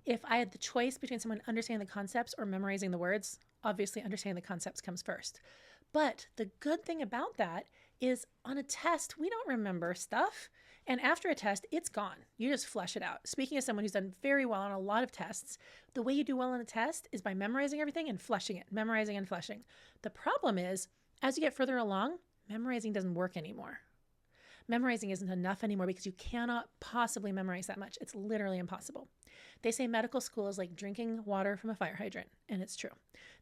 If I had the choice between someone understanding the concepts or memorizing the words, obviously understanding the concepts comes first. But the good thing about that is on a test, we don't remember stuff. And after a test, it's gone. You just flush it out. Speaking as someone who's done very well on a lot of tests, the way you do well on a test is by memorizing everything and flushing it, memorizing and flushing. The problem is, as you get further along, memorizing doesn't work anymore. Memorizing isn't enough anymore because you cannot possibly memorize that much. It's literally impossible. They say medical school is like drinking water from a fire hydrant, and it's true.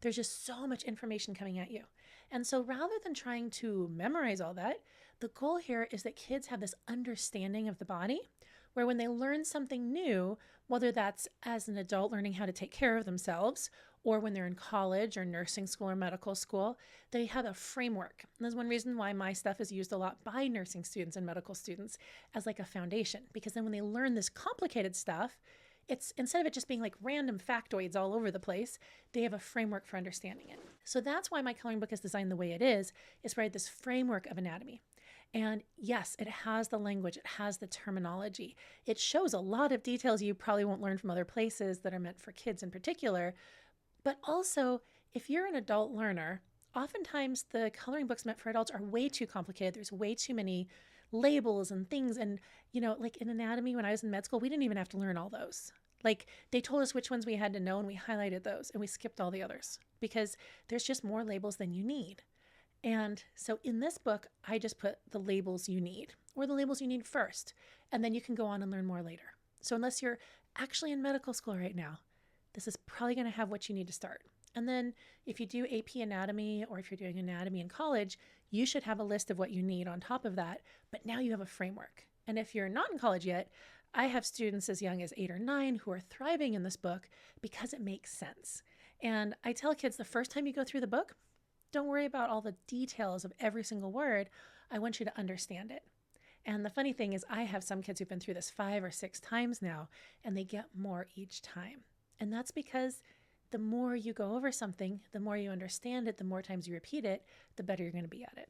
There's just so much information coming at you. And so rather than trying to memorize all that, the goal here is that kids have this understanding of the body where when they learn something new, whether that's as an adult learning how to take care of themselves or when they're in college or nursing school or medical school, they have a framework. And that's one reason why my stuff is used a lot by nursing students and medical students as like a foundation, because then when they learn this complicated stuff, it's instead of it just being like random factoids all over the place, they have a framework for understanding it. So that's why my coloring book is designed the way it is provide this framework of anatomy. And yes, it has the language, it has the terminology. It shows a lot of details you probably won't learn from other places that are meant for kids in particular. But also, if you're an adult learner, oftentimes the coloring books meant for adults are way too complicated. There's way too many labels and things. And, like in anatomy, when I was in med school, we didn't even have to learn all those. Like they told us which ones we had to know and we highlighted those and we skipped all the others because there's just more labels than you need. And so in this book, I just put the labels you need or the labels you need first, and then you can go on and learn more later. So unless you're actually in medical school right now, this is probably going to have what you need to start. And then if you do AP anatomy or if you're doing anatomy in college, you should have a list of what you need on top of that. But now you have a framework. And if you're not in college yet, I have students as young as 8 or 9 who are thriving in this book because it makes sense. And I tell kids the first time you go through the book, don't worry about all the details of every single word. I want you to understand it. And the funny thing is I have some kids who've been through this 5 or 6 times now, and they get more each time. And that's because the more you go over something, the more you understand it, the more times you repeat it, the better you're going to be at it.